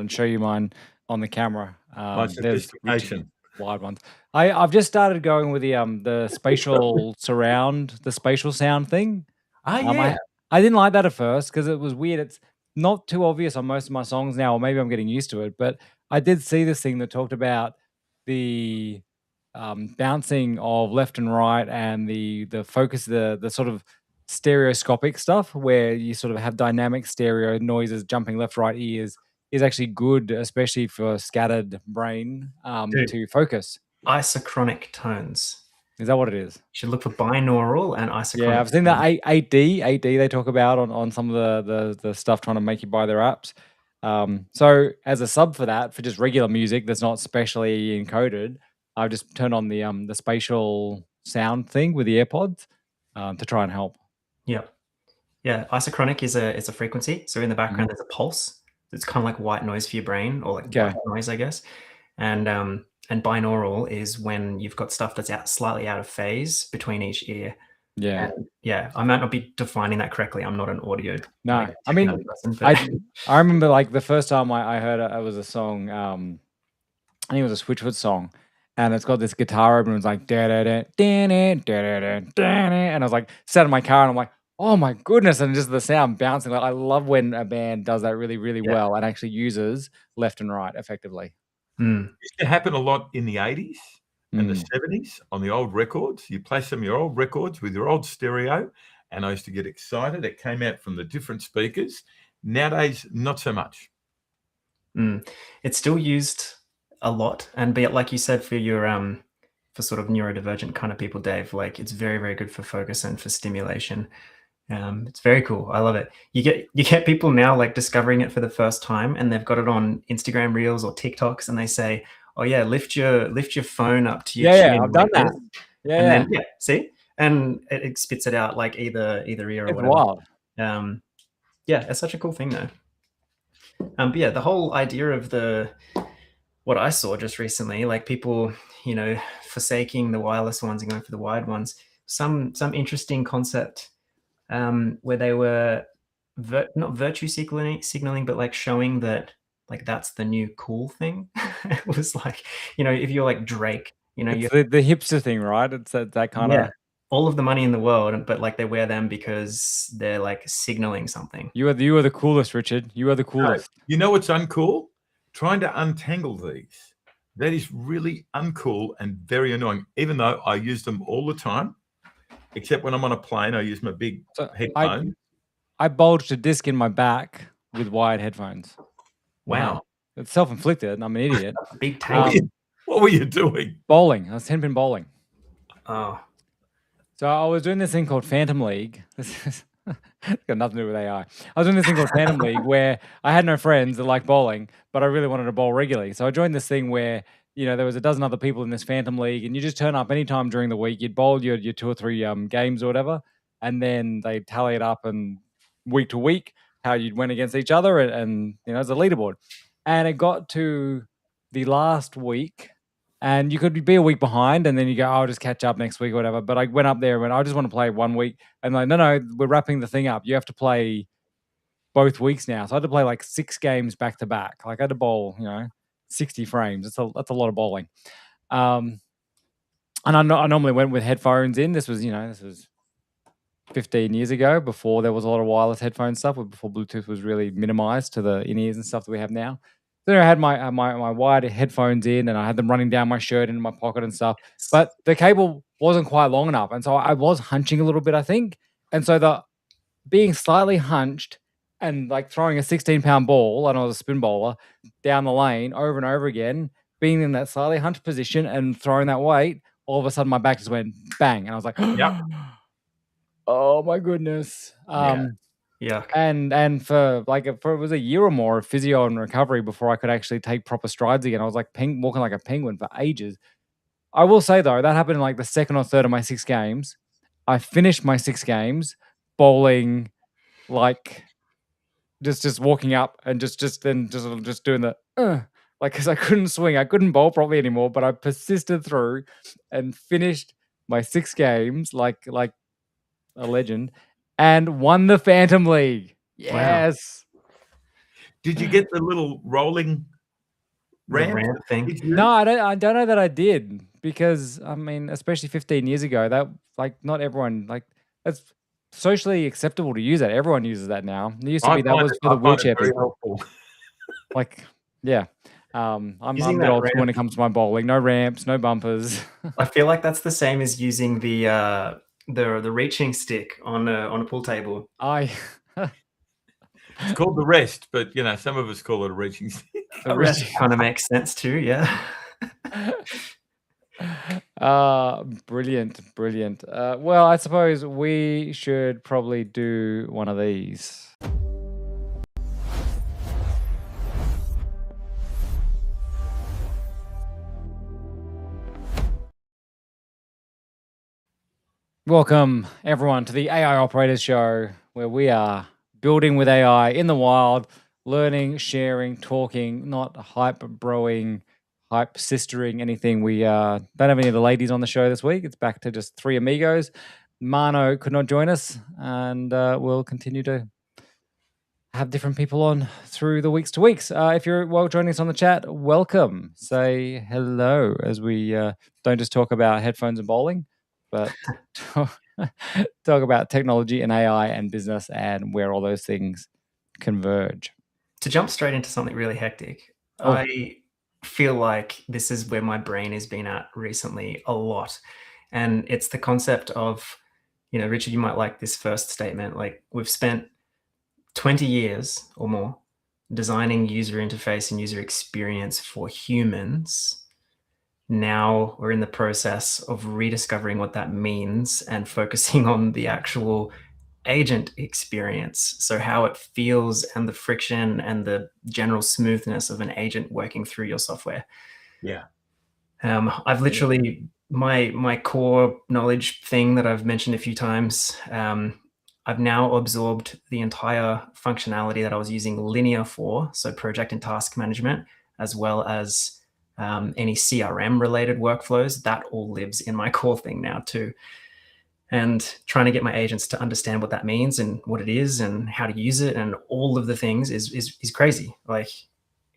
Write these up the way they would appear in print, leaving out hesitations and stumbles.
and show you mine on the camera. My There's sophistication. wide ones. I've just started going with the spatial surround, the spatial sound thing. Yeah. I didn't like that at first because it was weird. It's not too obvious on most of my songs now, or maybe I'm getting used to it. But I did see this thing that talked about the bouncing of left and right and the focus, the sort of stereoscopic stuff where you sort of have dynamic stereo noises jumping left, right ears is actually good, especially for scattered brain Dude. to focus. Isochronic tones. Is that what it is? You should look for binaural and isochronic. Yeah, I've seen that 8D they talk about on some of the stuff trying to make you buy their apps. So as a sub for that, for just regular music that's not specially encoded, I've just turned on the spatial sound thing with the AirPods to try and help. Yep. Yeah, isochronic is a frequency. So in the background, there's a pulse. It's kind of like white noise for your brain, or like white noise, I guess. And binaural is when you've got stuff that's slightly out of phase between each ear. Yeah. And yeah, I might not be defining that correctly. I'm not an audio. No, I mean, I remember like the first time I heard it was a song. I think it was a Switchfoot song, and it's got this guitar open. It was like da da da da da da da da, and I was like sat in my car and I'm like, oh my goodness, and just the sound bouncing. Like I love when a band does that really, really well and actually uses left and right effectively. It used to happen a lot in the 80s and the 70s on the old records. You play some of your old records with your old stereo, and I used to get excited. It came out from the different speakers. Nowadays, not so much. It's still used a lot, and like you said, for your for sort of neurodivergent kind of people, Dave, like it's very, very good for focus and for stimulation. It's very cool. I love it. You get people now like discovering it for the first time, and they've got it on Instagram Reels or TikToks, and they say, "Oh yeah, lift your phone up to your chin." I've done that. Yeah, and then see, and it spits it out like either ear or it's whatever. wild. Yeah, it's such a cool thing though. But yeah, the whole idea of what I saw just recently, like people, forsaking the wireless ones and going for the wired ones. Some interesting concept. Where they were not virtue signaling, but like showing that like that's the new cool thing. It was like, if you're like Drake, it's the hipster thing, right? It's that kind of all of the money in the world, but like they wear them because they're like signaling something. You are the coolest, Richard. You are the coolest. No, you know what's uncool? Trying to untangle these. That is really uncool and very annoying, even though I use them all the time. Except when I'm on a plane, I use my big headphones. I bulged a disc in my back with wired headphones. Wow. It's self-inflicted. I'm an idiot. Big tank. What were you doing? Bowling. I was 10-pin bowling. Oh. So I was doing this thing called Phantom League. This is got nothing to do with AI. I was doing this thing called Phantom League where I had no friends that liked bowling, but I really wanted to bowl regularly. So I joined this thing where there was a dozen other people in this Phantom League, and you just turn up anytime during the week. You'd bowl your 2 or 3 games or whatever, and then they tally it up and week to week how you'd win against each other, and as a leaderboard. And it got to the last week, and you could be a week behind, and then you go, I'll just catch up next week or whatever. But I went up there and went, I just want to play 1 week. And like, no, we're wrapping the thing up. You have to play both weeks now. So I had to play like 6 games back to back. Like I had to bowl, 60 frames. That's a lot of bowling. And I normally went with headphones in. This was 15 years ago, before there was a lot of wireless headphone stuff, before Bluetooth was really minimized to the in-ears and stuff that we have now. Then I had my wired headphones in, and I had them running down my shirt into my pocket and stuff. But the cable wasn't quite long enough, and so I was hunching a little bit, I think. And so being slightly hunched and like throwing a 16-pound ball, and I was a spin bowler, down the lane over and over again, being in that slightly hunched position and throwing that weight, all of a sudden my back just went bang, and I was like, yep. Oh my goodness. Yeah. And for it was a year or more of physio and recovery before I could actually take proper strides again. I was like walking like a penguin for ages. I will say though, that happened in like the second or third of my 6 games. I finished my 6 games bowling, like just walking up and just doing the like, because I couldn't swing, I couldn't bowl properly anymore. But I persisted through and finished my 6 games like a legend, and won the Phantom League. Yes. Wow. Did you get the little rolling The ramp? ramp thing. No, I don't know that I did, because I mean, especially 15 years ago, that like not everyone like it's socially acceptable to use that. Everyone uses that now. It used to be that was for the I find it wheelchair very people. helpful. Like, yeah. I'm Using a bit that old school when it ramp, comes to my bowling. No ramps, no bumpers. I feel like that's the same as using the reaching stick on a pool table. I It's called the rest, but you know, some of us call it a reaching stick. the Which rest. kind of makes sense too, yeah. Brilliant, brilliant. Well, I suppose we should probably do one of these. Welcome, everyone, to the AI Operators Show, where we are building with AI in the wild, learning, sharing, talking, not hype broing, hype sistering, anything. We don't have any of the ladies on the show this week. It's back to just three amigos. Mano could not join us, and we'll continue to have different people on through the weeks to weeks. If you're joining us on the chat, welcome. Say hello, as we don't just talk about headphones and bowling, but talk about technology and AI and business and where all those things converge. To jump straight into something really hectic, I feel like this is where my brain has been at recently a lot. And it's the concept of, Richard, you might like this first statement. Like, we've spent 20 years or more designing user interface and user experience for humans. Now we're in the process of rediscovering what that means and focusing on the actual agent experience. So how it feels and the friction and the general smoothness of an agent working through your software. Yeah. I've literally, my core knowledge thing that I've mentioned a few times, I've now absorbed the entire functionality that I was using Linear for, so project and task management, as well as any CRM related workflows. That all lives in my core thing now too. And trying to get my agents to understand what that means and what it is and how to use it and all of the things is crazy. Like,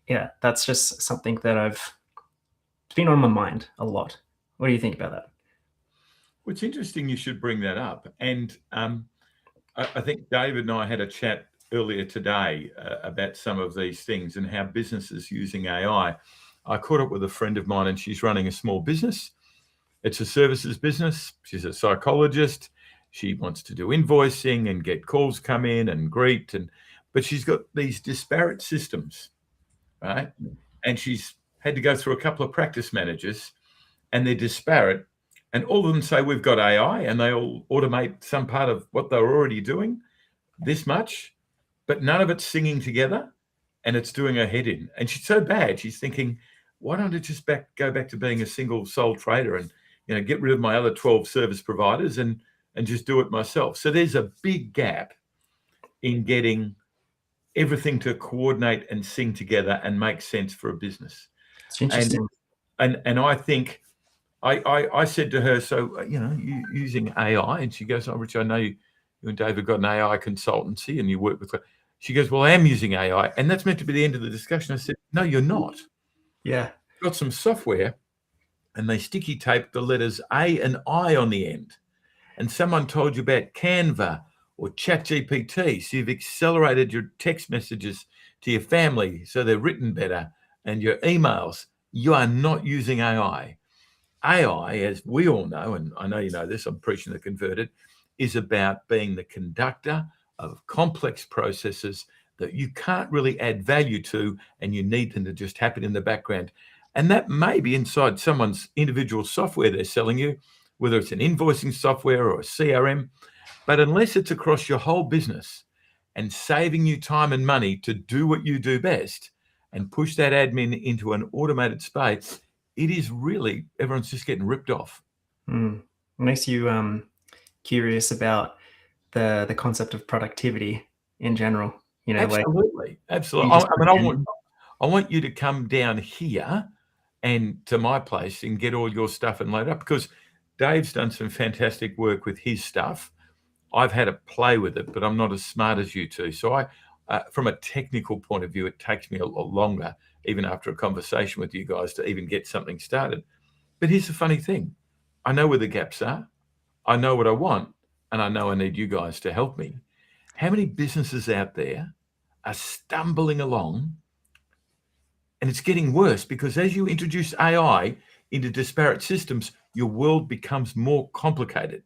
yeah, that's just something that it's been on my mind a lot. What do you think about that? Well, it's interesting you should bring that up. And I think David and I had a chat earlier today about some of these things and how businesses using AI. I caught up with a friend of mine and she's running a small business. It's a services business. She's a psychologist. She wants to do invoicing and get calls come in and greet, but she's got these disparate systems, right? And she's had to go through a couple of practice managers and they're disparate. And all of them say, we've got AI, and they all automate some part of what they're already doing, this much, but none of it's singing together and it's doing her head in. And she's so bad, she's thinking, why don't I just go back to being a single sole trader and get rid of my other 12 service providers and just do it myself. So there's a big gap in getting everything to coordinate and sing together and make sense for a business. It's interesting. And I think I said to her, so, you using AI? And she goes, oh, Rich, I know you and David got an AI consultancy and you work with. She goes, well, I am using AI. And that's meant to be the end of the discussion. I said, no, you're not. Yeah. Got some software and they sticky tape the letters A and I on the end. And someone told you about Canva or ChatGPT. So you've accelerated your text messages to your family so they're written better, and your emails. You are not using AI. AI, as we all know, and I know you know this, I'm preaching the converted, is about being the conductor of complex processes that you can't really add value to, and you need them to just happen in the background. And that may be inside someone's individual software they're selling you, whether it's an invoicing software or a CRM, but unless it's across your whole business and saving you time and money to do what you do best and push that admin into an automated space, it is really, everyone's just getting ripped off. It makes you curious about the concept of productivity in general. Absolutely. I want you to come down here and to my place and get all your stuff and load up, because Dave's done some fantastic work with his stuff. I've had to play with it, but I'm not as smart as you two. So from a technical point of view, it takes me a lot longer, even after a conversation with you guys, to even get something started. But here's the funny thing. I know where the gaps are. I know what I want, and I know I need you guys to help me. How many businesses out there are stumbling along? And it's getting worse because as you introduce AI into disparate systems, your world becomes more complicated.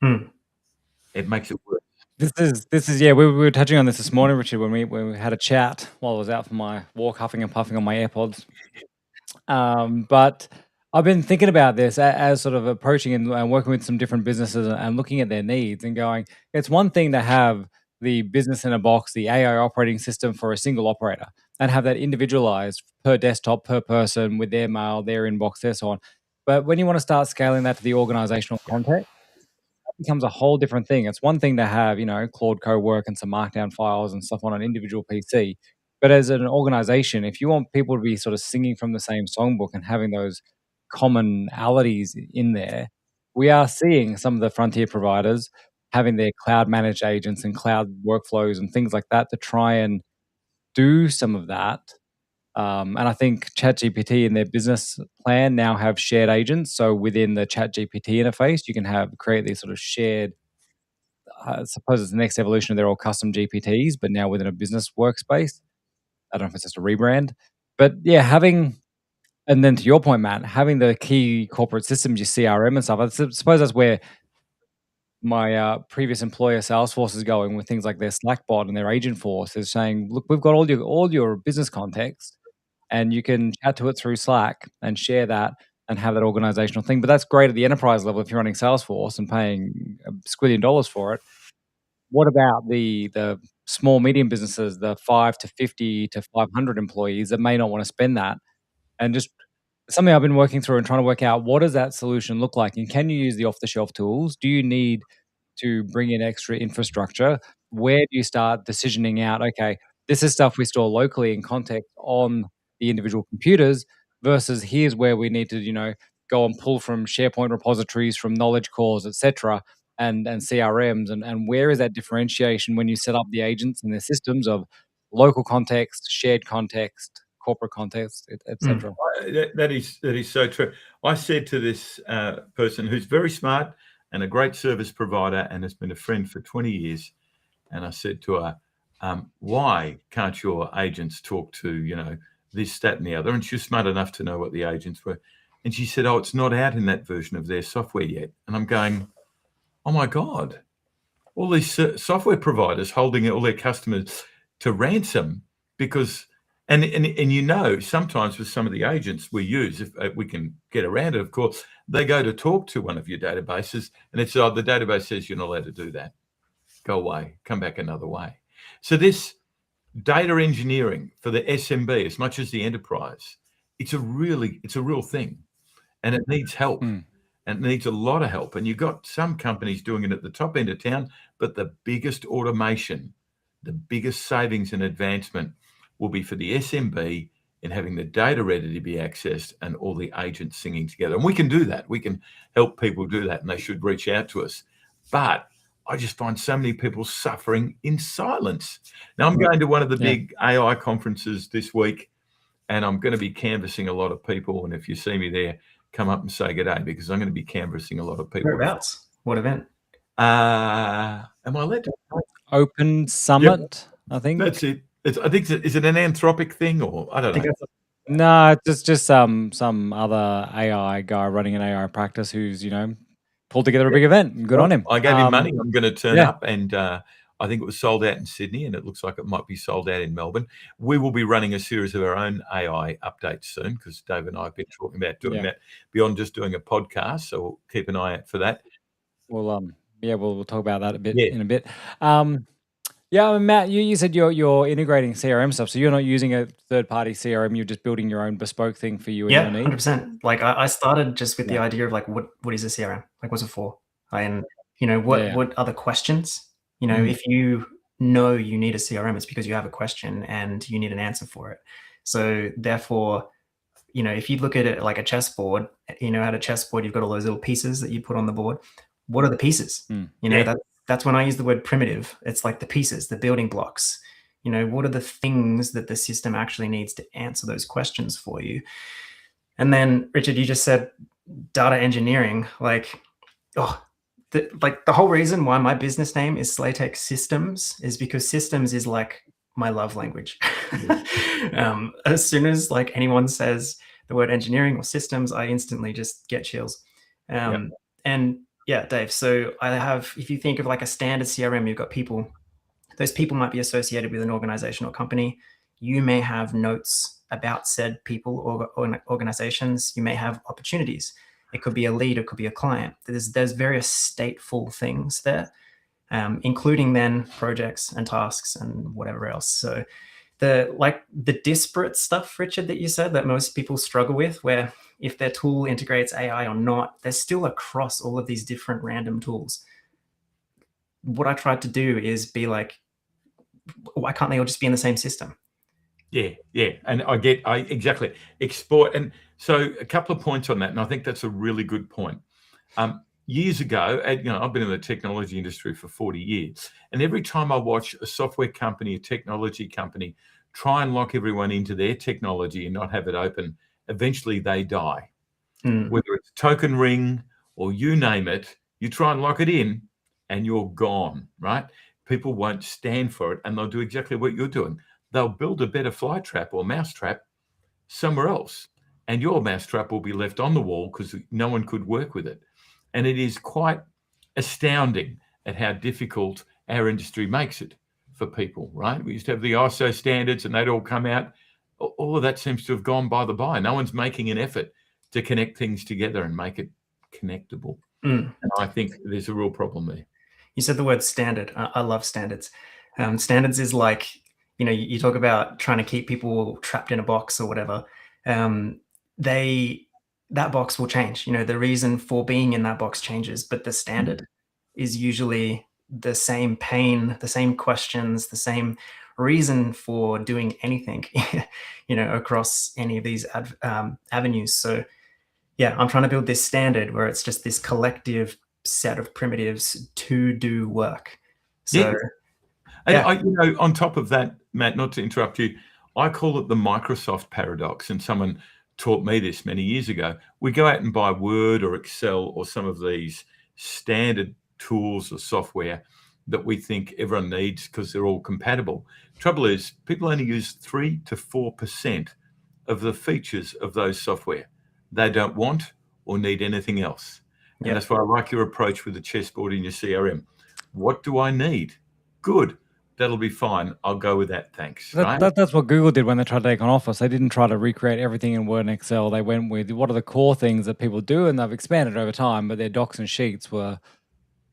It makes it worse. This is yeah. We were touching on this morning, Richard, when we had a chat while I was out for my walk, huffing and puffing on my AirPods. But I've been thinking about this as sort of approaching and working with some different businesses and looking at their needs and going, it's one thing to have the business in a box, the AI operating system for a single operator, and have that individualized per desktop, per person with their mail, their inbox, their so on. But when you want to start scaling that to the organizational context, becomes a whole different thing. It's one thing to have, Claude Code work and some markdown files and stuff on an individual PC. But as an organization, if you want people to be sort of singing from the same songbook and having those commonalities in there, we are seeing some of the frontier providers having their cloud managed agents and cloud workflows and things like that to try and do some of that. And I think ChatGPT in their business plan now have shared agents. So within the ChatGPT interface, you can create these sort of shared. I suppose it's the next evolution of their all custom GPTs, but now within a business workspace. I don't know if it's just a rebrand, but yeah, and then to your point, Matt, having the key corporate systems, your CRM and stuff. I suppose that's where my previous employer Salesforce is going with things like their Slack bot and their agent force is saying, look, we've got all your business context and you can chat to it through Slack and share that and have that organizational thing. But that's great at the enterprise level if you're running Salesforce and paying a squillion dollars for it. What about the small, medium businesses, the 5 to 50 to 500 employees that may not want to spend that? And just something I've been working through and trying to work out, what does that solution look like? And can you use the off-the-shelf tools? Do you need to bring in extra infrastructure? Where do you start decisioning out, okay, this is stuff we store locally in context on the individual computers versus here's where we need to, go and pull from SharePoint repositories, from knowledge cores, etc., and CRMs, and where is that differentiation when you set up the agents and the systems of local context, shared context, corporate context, etc. That is so true. I said to this person who's very smart and a great service provider and has been a friend for 20 years, and I said to her, why can't your agents talk to, this, that, and the other? And she was smart enough to know what the agents were. And she said, oh, it's not out in that version of their software yet. And I'm going, oh my God, all these software providers holding all their customers to ransom because, and sometimes with some of the agents we use, if we can get around it, of course, they go to talk to one of your databases and it's, the database says you're not allowed to do that. Go away, come back another way. So this data engineering for the SMB, as much as the enterprise, it's a real thing and it needs help. And it needs a lot of help. And you've got some companies doing it at the top end of town, but the biggest automation, the biggest savings and advancement will be for the SMB in having the data ready to be accessed and all the agents singing together. And we can do that. We can help people do that, and they should reach out to us. But I just find so many people suffering in silence. Now, I'm going to one of the big AI conferences this week, and I'm going to be canvassing a lot of people. And if you see me there, come up and say good day because I'm going to be canvassing a lot of people. Whereabouts? What event? Am I allowed to? Open Summit, I think. That's it. Is it an Anthropic thing or I don't know? No, it's just some other AI guy running an AI practice who's pulled together a big event. Good on him. I gave him money. I'm going to turn up, and I think it was sold out in Sydney, and it looks like it might be sold out in Melbourne. We will be running a series of our own AI updates soon because Dave and I have been talking about doing that beyond just doing a podcast. So we'll keep an eye out for that. We'll talk about that in a bit. Matt, you said you're integrating CRM stuff, so you're not using a third-party CRM. You're just building your own bespoke thing for you and your needs. 100%. Like I started just with the idea of like, what is a CRM? Like, what's it for? And what other questions? If you know you need a CRM, it's because you have a question and you need an answer for it. So therefore, if you look at it like a chessboard, at a chessboard, you've got all those little pieces that you put on the board. What are the pieces? That's when I use the word primitive. It's like the pieces, the building blocks. What are the things that the system actually needs to answer those questions for you? And then, Richard, you just said data engineering. The whole reason why my business name is Slaytech Systems is because systems is like my love language. As soon as anyone says the word engineering or systems, I instantly just get chills. And yeah, Dave, so if you think of a standard CRM, you've got people. Those people might be associated with an organization or company. You may have notes about said people or organizations. You may have opportunities. It could be a lead, it could be a client. There's various stateful things there, including then projects and tasks and whatever else. So the disparate stuff, Richard, that you said that most people struggle with, where if their tool integrates AI or not, they're still across all of these different random tools. What I tried to do is be like, why can't they all just be in the same system? Yeah. And I exactly export. And so a couple of points on that. And I think that's a really good point. Years ago, I've been in the technology industry for 40 years. And every time I watch a software company, a technology company, try and lock everyone into their technology and not have it open, eventually they die. Whether it's token ring or you name it, you try and lock it in and you're gone, right? People won't stand for it, and they'll do exactly what you're doing. They'll build a better fly trap or mouse trap somewhere else, and your mouse trap will be left on the wall because no one could work with it. And it is quite astounding at how difficult our industry makes it for people, right? We used to have the ISO standards and they'd all come out. All of that seems to have gone by the by. No one's making an effort to connect things together and make it connectable. And I think there's a real problem there. You said the word standard. I love standards. Standards is like, you talk about trying to keep people trapped in a box or whatever. That box will change. The reason for being in that box changes, but the standard is usually the same pain, the same questions, the same reason for doing anything, across any of these avenues. So yeah, I'm trying to build this standard where it's just this collective set of primitives to do work. So, And on top of that, Matt, not to interrupt you, I call it the Microsoft paradox. And someone taught me this many years ago. We go out and buy Word or Excel or some of these standard tools or software that we think everyone needs because they're all compatible. Trouble is, people only use 3 to 4% of the features of those software. They don't want or need anything else. And that's why I like your approach with the chessboard in your CRM. What do I need? Good. That'll be fine. I'll go with that. Thanks. That's what Google did when they tried to take on Office. They didn't try to recreate everything in Word and Excel. They went with what are the core things that people do, and they've expanded over time, but their docs and sheets were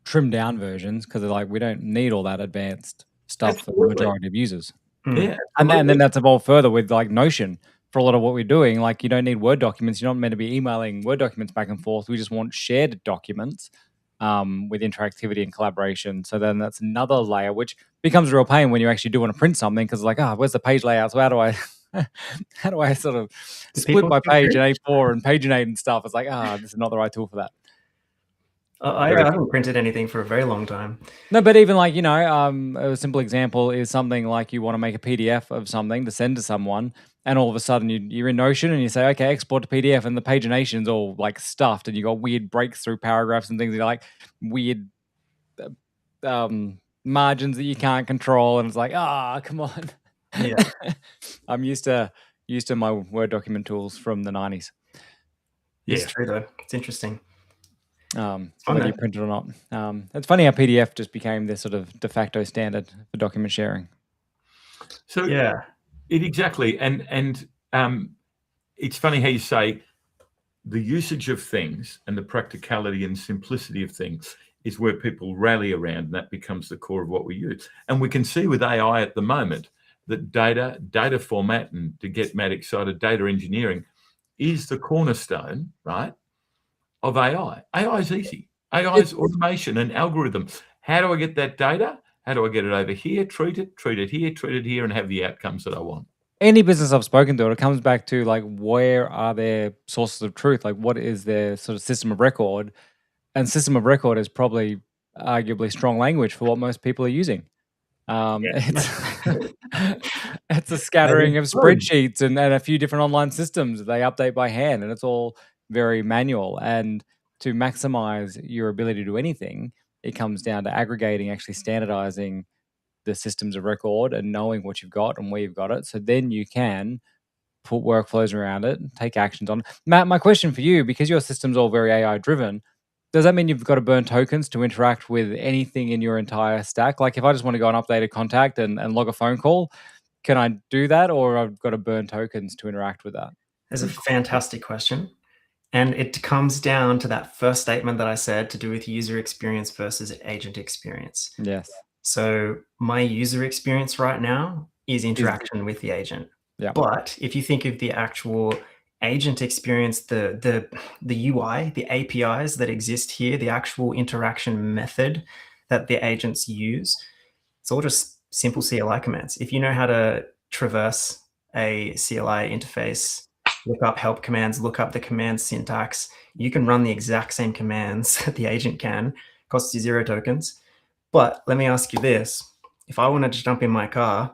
trimmed down versions because they're like, we don't need all that advanced stuff for the majority of users. Yeah. And then that's evolved further with Notion. For a lot of what we're doing, you don't need Word documents. You're not meant to be emailing Word documents back and forth. We just want shared documents with interactivity and collaboration. So then that's another layer, which becomes a real pain when you actually do want to print something because where's the page layout? So how do I sort of split my page in A4 and paginate and stuff? It's this is not the right tool for that. I haven't printed anything for a very long time. No, but even a simple example is something like you want to make a PDF of something to send to someone, and all of a sudden you're in Notion and you say, okay, export to PDF, and the pagination's all stuffed, and you got weird breaks through paragraphs and things weird margins that you can't control, and it's come on. Yeah. I'm used to my Word document tools from the 90s. Yeah, it's true though. It's interesting. Whether you print it or not. It's funny how PDF just became this sort of de facto standard for document sharing. So exactly, and it's funny how you say the usage of things and the practicality and simplicity of things is where people rally around, and that becomes the core of what we use. And we can see with AI at the moment that data format, and to get Matt excited, data engineering is the cornerstone, right, of AI. AI is easy. AI is automation and algorithms. How do I get that data? How do I get it over here, treat it here, and have the outcomes that I want? Any business I've spoken to, it comes back to where are their sources of truth? What is their sort of system of record? And system of record is probably arguably strong language for what most people are using. It's It's a scattering of fun. spreadsheets and a few different online systems that they update by hand, and it's all very manual. And to maximize your ability to do anything, it comes down to aggregating, actually standardizing the systems of record and knowing what you've got and where you've got it. So then you can put workflows around it and take actions on it. Matt, my question for you, because your system's all very AI driven, does that mean you've got to burn tokens to interact with anything in your entire stack? Like if I just want to go and update a contact and log a phone call, can I do that, or I've got to burn tokens to interact with that? That's a fantastic question. And it comes down to that first statement that I said to do with user experience versus agent experience. Yes. So my user experience right now is interaction with the agent. Yeah. But if you think of the actual agent experience, the UI, the APIs that exist here, the actual interaction method that the agents use, it's all just simple CLI commands. If you know how to traverse a CLI interface, look up help commands, look up the command syntax, you can run the exact same commands that the agent can, costs you 0 tokens. But let me ask you this. If I wanted to jump in my car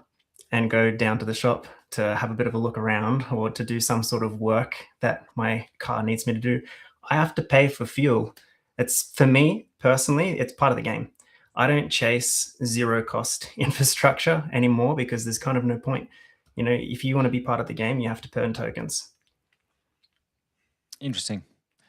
and go down to the shop to have a bit of a look around or to do some sort of work that my car needs me to do, I have to pay for fuel. It's, for me personally, it's part of the game. I don't chase 0 cost infrastructure anymore because there's kind of no point. You know, if you want to be part of the game, you have to burn tokens. Interesting.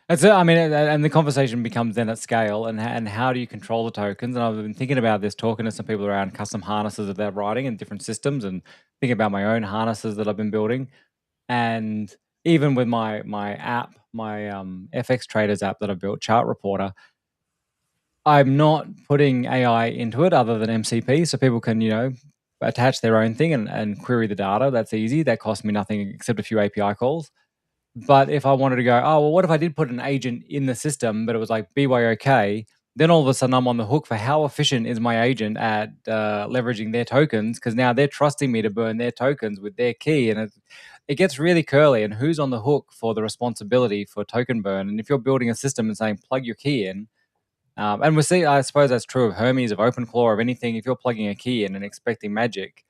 I mean, and the conversation becomes then at scale, and how do you control the tokens? And I've been thinking about this, talking to some people around custom harnesses that they're writing in different systems, and thinking about my own harnesses that I've been building. And even with my app, my FX Traders app that I built, Chart Reporter, I'm not putting AI into it other than MCP, so people can, attach their own thing and query the data. That's easy. That costs me nothing except a few API calls. But if I wanted to go, oh, well, what if I did put an agent in the system, but it was like BYOK, then all of a sudden I'm on the hook for how efficient is my agent at leveraging their tokens, because now they're trusting me to burn their tokens with their key. And it gets really curly, and who's on the hook for the responsibility for token burn? And if you're building a system and saying, plug your key in, and we see, I suppose that's true of Hermes, of OpenClaw, of anything. If you're plugging a key in and expecting magic,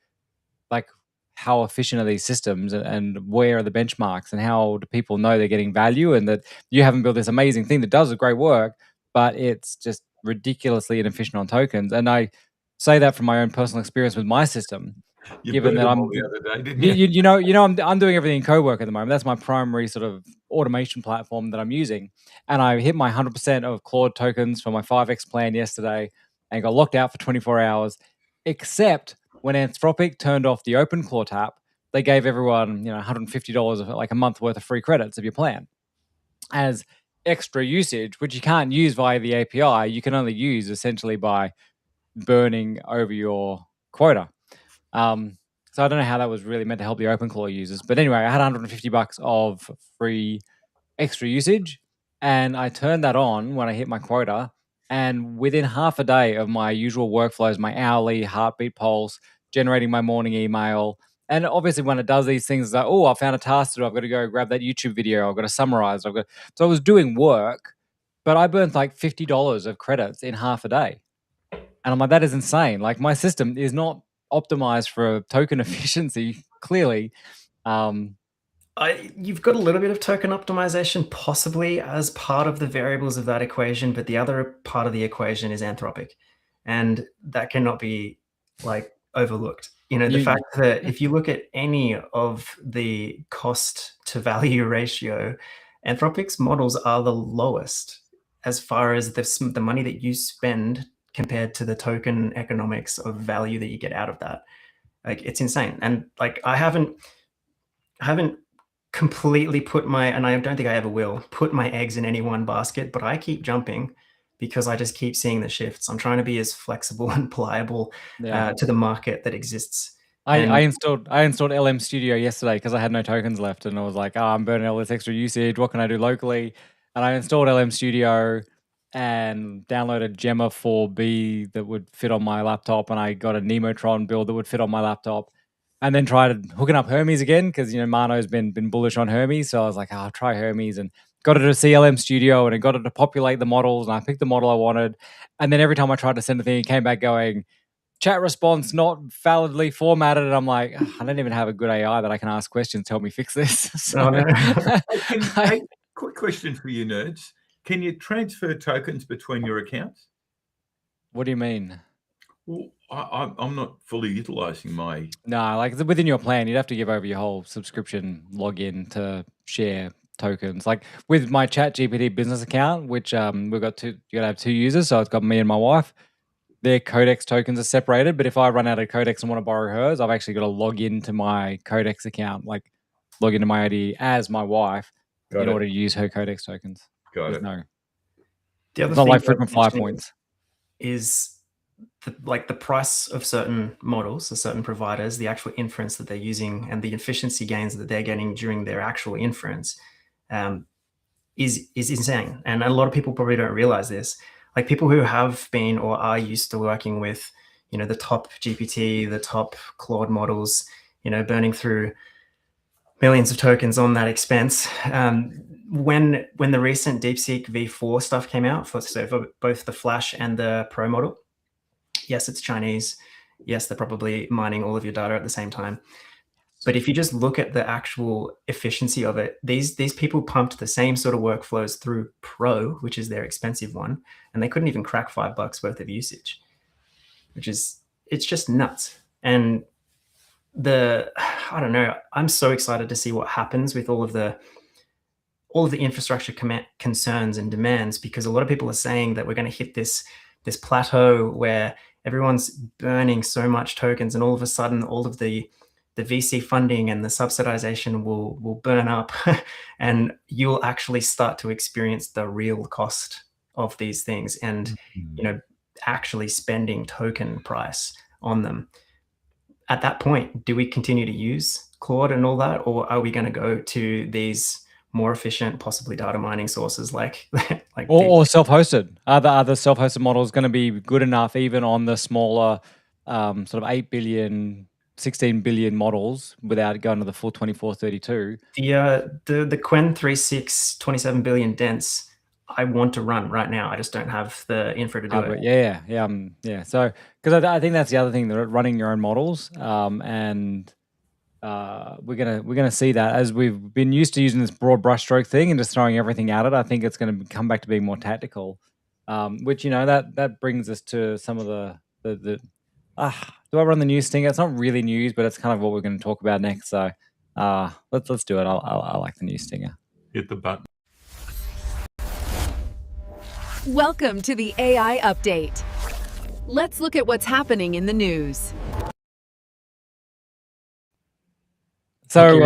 like, how efficient are these systems, and where are the benchmarks, and how do people know they're getting value, and that you haven't built this amazing thing that does great work, but it's just ridiculously inefficient on tokens. And I say that from my own personal experience with my system, given that I'm the other day, didn't you? I'm doing everything in co-work at the moment. That's my primary sort of automation platform that I'm using. And I hit my 100% of Claude tokens for my 5x plan yesterday and got locked out for 24 hours, except when Anthropic turned off the OpenClaw tap, they gave everyone, $150 of like a month worth of free credits of your plan as extra usage, which you can't use via the API. You can only use essentially by burning over your quota. So I don't know how that was really meant to help the OpenClaw users. But anyway, I had $150 of free extra usage, and I turned that on when I hit my quota. And within half a day of my usual workflows, my hourly heartbeat pulse, generating my morning email, and obviously when it does these things, it's like, oh, I found a task to do. I've got to go grab that YouTube video. I've got to summarize. So I was doing work, but I burnt like $50 of credits in half a day. And I'm like, that is insane. Like, my system is not optimized for token efficiency, clearly. You've got a little bit of token optimization possibly as part of the variables of that equation, but the other part of the equation is Anthropic, and that cannot be like overlooked. The fact that if you look at any of the cost to value ratio, Anthropic's models are the lowest as far as the money that you spend compared to the token economics of value that you get out of that. Like, it's insane. And like, I haven't completely and I don't think I ever will, put my eggs in any one basket, but I keep jumping because I just keep seeing the shifts. I'm trying to be as flexible and pliable to the market that exists. I installed LM Studio yesterday because I had no tokens left, and I was like, I'm burning all this extra usage. What can I do locally? And I installed LM Studio and downloaded Gemma 4B that would fit on my laptop, and I got a Nemotron build that would fit on my laptop. And then tried hooking up Hermes again because, Mano's been bullish on Hermes. So I was like, I'll try Hermes, and got it to CLM Studio, and it got it to populate the models, and I picked the model I wanted. And then every time I tried to send the thing, it came back going, chat response not validly formatted. And I'm like, I don't even have a good AI that I can ask questions to help me fix this. So Oh, no. Hey, quick question for you nerds. Can you transfer tokens between your accounts? what do you mean? Well, I'm not fully utilizing my. No, like within your plan, you'd have to give over your whole subscription login to share tokens. Like with my Chat GPT business account, which we've got you gotta have 2 users, so it's got me and my wife. Their Codex tokens are separated, but if I run out of Codex and want to borrow hers, I've actually got to log into my Codex account, like log into my ID as my wife in order to use her Codex tokens. Got There's it. no, The other it's not thing like that's frequent flyer interesting points. is the price of certain models, of certain providers, the actual inference that they're using, and the efficiency gains that they're getting during their actual inference is insane. And a lot of people probably don't realize this. Like people who have been or are used to working with, the top GPT, the top Claude models, burning through millions of tokens on that expense. When the recent DeepSeek V4 stuff came out for both the Flash and the Pro model, yes, it's Chinese. Yes, they're probably mining all of your data at the same time. But if you just look at the actual efficiency of it, these people pumped the same sort of workflows through Pro, which is their expensive one, and they couldn't even crack $5 worth of usage, it's just nuts. And I don't know, I'm so excited to see what happens with all of the infrastructure concerns and demands, because a lot of people are saying that we're going to hit this plateau where everyone's burning so much tokens, and all of a sudden all of the VC funding and the subsidization will burn up and you'll actually start to experience the real cost of these things and actually spending token price on them. At that point, do we continue to use Claude and all that, or are we going to go to these more efficient, possibly data mining sources like or self-hosted? Are the self-hosted models going to be good enough even on the smaller sort of 8 billion, 16 billion models without going to the full 24, 32? The Quen 3.6 27 billion dense, I want to run right now. I just don't have the infra to do it. Yeah. So, because I think that's the other thing, that running your own models, and we're gonna see that as we've been used to using this broad brushstroke thing and just throwing everything at it. I think it's going to come back to being more tactical, which that brings us to some of the do I run the news thing? It's not really news, but it's kind of what we're going to talk about next. So let's do it. I like the news stinger. Hit the button. Welcome to the AI Update. Let's look at what's happening in the news. So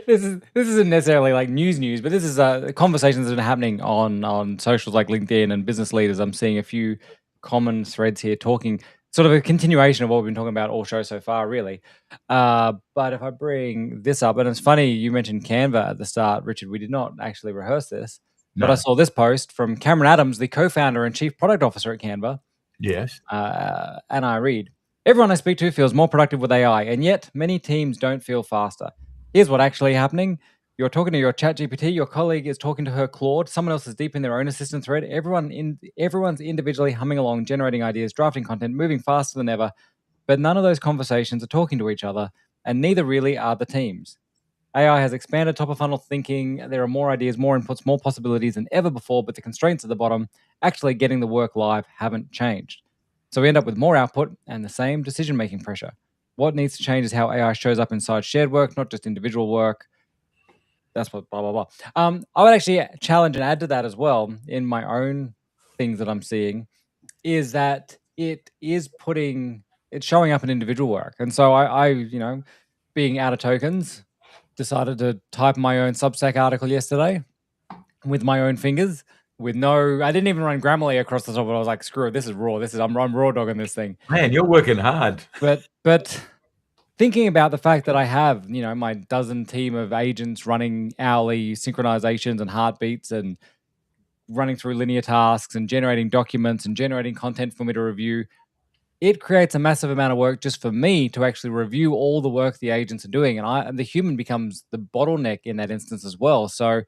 this isn't necessarily like news, but this is conversations that are happening on socials like LinkedIn and business leaders. I'm seeing a few common threads here talking sort of a continuation of what we've been talking about all show so far, really. But if I bring this up, and it's funny you mentioned Canva at the start, Richard, we did not actually rehearse this, but I saw this post from Cameron Adams, the co-founder and chief product officer at Canva. Yes. And I read, everyone I speak to feels more productive with AI, and yet many teams don't feel faster. Here's what's actually happening. You're talking to your chat GPT, your colleague is talking to her Claude, someone else is deep in their own assistant thread, everyone's individually humming along, generating ideas, drafting content, moving faster than ever, but none of those conversations are talking to each other, and neither really are the teams. AI has expanded top of funnel thinking. There are more ideas, more inputs, more possibilities than ever before, but the constraints at the bottom, actually getting the work live, haven't changed. So we end up with more output and the same decision-making pressure. What needs to change is how AI shows up inside shared work, not just individual work. That's what blah, blah, blah. I would actually challenge and add to that as well in my own things that I'm seeing, is that it's showing up in individual work. And so I being out of tokens, decided to type my own Substack article yesterday with my own fingers. I didn't even run Grammarly across the top of it. I was like, screw it, this is raw. I'm raw dogging this thing. Man, you're working hard. But thinking about the fact that I have, my dozen team of agents running hourly synchronizations and heartbeats and running through linear tasks and generating documents and generating content for me to review, it creates a massive amount of work just for me to actually review all the work the agents are doing. And the human becomes the bottleneck in that instance as well. So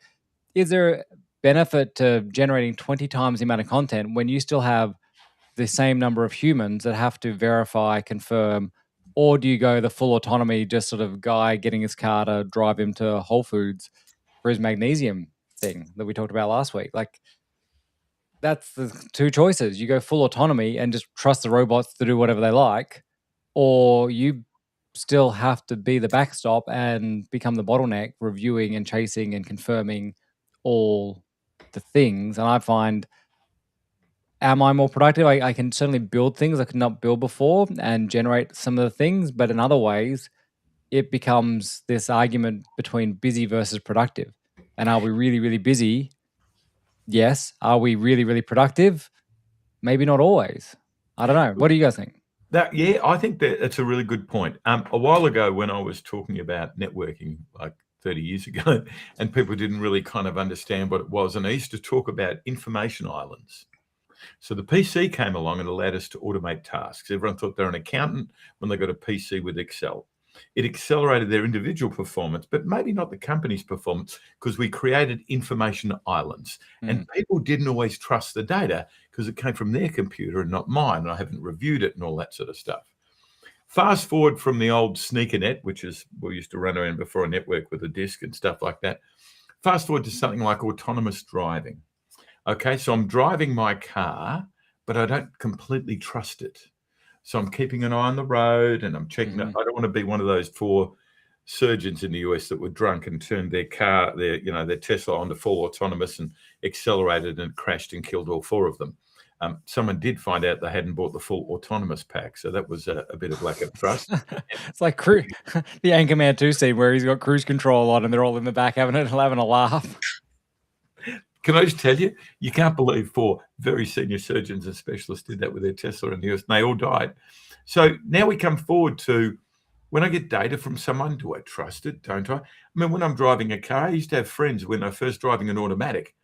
is there benefit to generating 20 times the amount of content when you still have the same number of humans that have to verify, confirm, or do you go the full autonomy, just sort of guy getting his car to drive him to Whole Foods for his magnesium thing that we talked about last week? Like, that's the two choices. You go full autonomy and just trust the robots to do whatever they like, or you still have to be the backstop and become the bottleneck, reviewing and chasing and confirming all the things. And I find, am I more productive? I can certainly build things I could not build before and generate some of the things, but in other ways, it becomes this argument between busy versus productive. And are we really, really busy? Yes. Are we really, really productive? Maybe not always. I don't know. What do you guys think? Yeah, I think that's a really good point. A while ago, when I was talking about networking, like 30 years ago, and people didn't really kind of understand what it was, and I used to talk about information islands. So the PC came along and allowed us to automate tasks. Everyone thought they're an accountant when they got a PC with Excel. It accelerated their individual performance, but maybe not the company's performance, because we created information islands. And people didn't always trust the data because it came from their computer and not mine, and I haven't reviewed it and all that sort of stuff. Fast forward from the old sneaker net, which is, we used to run around before a network with a disk and stuff like that. Fast forward to something like autonomous driving. Okay, so I'm driving my car, but I don't completely trust it. So I'm keeping an eye on the road and I'm checking. I don't want to be one of those 4 surgeons in the US that were drunk and turned their car, their Tesla onto full autonomous and accelerated and crashed and killed all 4 of them. Someone did find out they hadn't bought the full autonomous pack. So that was a bit of lack of trust. It's like the Anchorman 2 scene where he's got cruise control on and they're all in the back having a laugh. Can I just tell you, you can't believe 4 very senior surgeons and specialists did that with their Tesla in the US, and they all died. So now we come forward to, when I get data from someone, do I trust it? Don't I? I mean, when I'm driving a car, I used to have friends when I was first driving an automatic,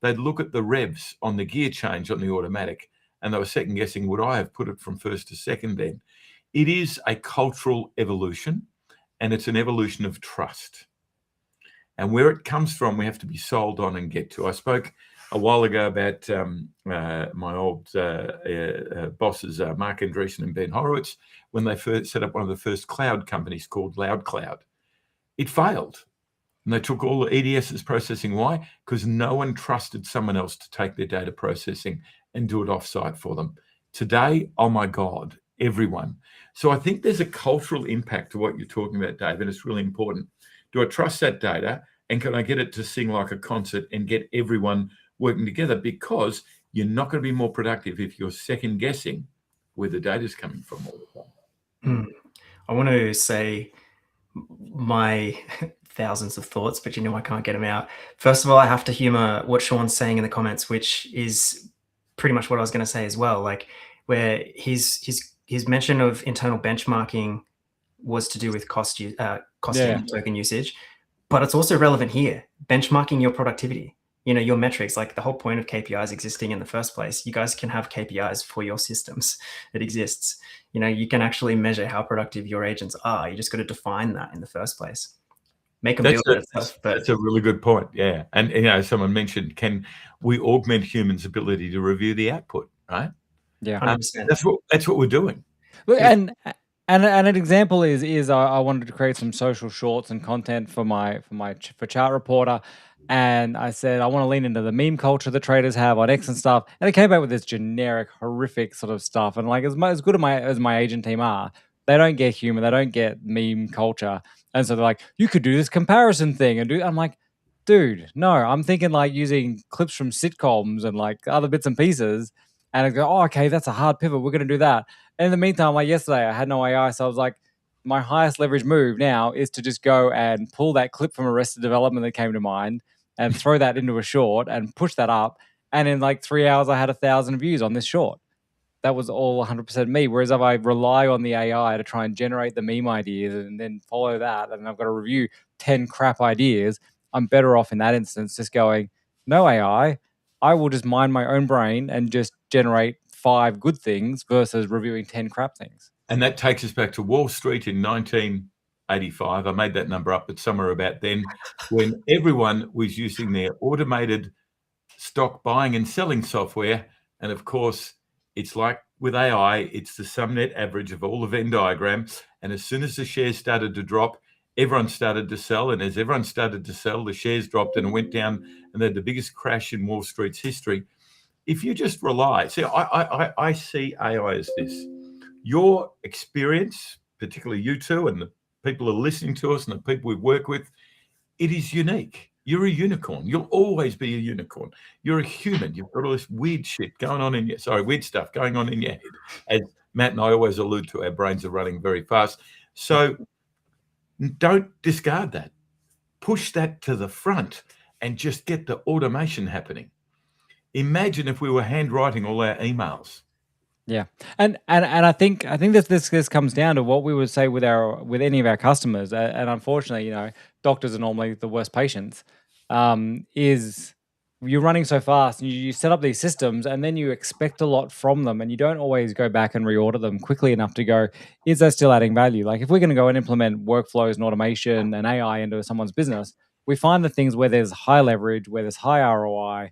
they'd look at the revs on the gear change on the automatic, and they were second guessing, would I have put it from first to second then? It is a cultural evolution, and it's an evolution of trust. And where it comes from, we have to be sold on and get to. I spoke a while ago about my old bosses, Mark Andreessen and Ben Horowitz, when they first set up one of the first cloud companies called Loud Cloud. It failed. And they took all the EDS's processing. Why? Because no one trusted someone else to take their data processing and do it offsite for them. Today, oh my God, everyone. So I think there's a cultural impact to what you're talking about, Dave, and it's really important. Do I trust that data, and can I get it to sing like a concert and get everyone working together? Because you're not going to be more productive if you're second guessing where the data is coming from all the time. I want to say my thousands of thoughts, but I can't get them out. First of all, I have to humor what Sean's saying in the comments, which is pretty much what I was going to say as well. Like, where his mention of internal benchmarking was to do with costing token usage, but it's also relevant here. Benchmarking your productivity, your metrics. Like, the whole point of KPIs existing in the first place, you guys can have KPIs for your systems. It exists. You can actually measure how productive your agents are. You just got to define that in the first place. Make them build it itself. That's a really good point. Yeah. And, someone mentioned, can we augment humans' ability to review the output, right? Yeah. 100%. That's what we're doing. Look, and an example is I wanted to create some social shorts and content for Chart Reporter, and I said I want to lean into the meme culture that traders have on X and stuff, and it came back with this generic, horrific sort of stuff. And like, as good as my agent team are, they don't get humor, they don't get meme culture, and so they're like, you could do this comparison thing and do. I'm like, dude, no, I'm thinking like using clips from sitcoms and like other bits and pieces, and I go, oh, okay, that's a hard pivot, we're gonna do that. And in the meantime, like yesterday, I had no AI, so I was like, my highest leverage move now is to just go and pull that clip from Arrested Development that came to mind and throw that into a short and push that up. And in like 3 hours, I had 1,000 views on this short. That was all 100% me. Whereas if I rely on the AI to try and generate the meme ideas and then follow that, and I've got to review 10 crap ideas, I'm better off in that instance just going, no AI, I will just mind my own brain and just generate 5 good things versus reviewing 10 crap things. And that takes us back to Wall Street in 1985. I made that number up, but somewhere about then, when everyone was using their automated stock buying and selling software. And of course, it's like with AI, it's the sum net average of all the Venn diagrams. And as soon as the shares started to drop, everyone started to sell. And as everyone started to sell, the shares dropped and it went down and they had the biggest crash in Wall Street's history. If you just rely, see, I see AI as this. Your experience, particularly you two and the people who are listening to us and the people we work with, it is unique. You're a unicorn. You'll always be a unicorn. You're a human. You've got all this weird shit going on in your, weird stuff going on in your head. As Matt and I always allude to, our brains are running very fast. So don't discard that. Push that to the front and just get the automation happening. Imagine if we were handwriting all our emails. Yeah, and I think this comes down to what we would say with any of our customers, and unfortunately, doctors are normally the worst patients. Is you're running so fast, and you set up these systems, and then you expect a lot from them, and you don't always go back and reorder them quickly enough to go, is that still adding value? Like if we're going to go and implement workflows and automation and AI into someone's business, we find the things where there's high leverage, where there's high ROI.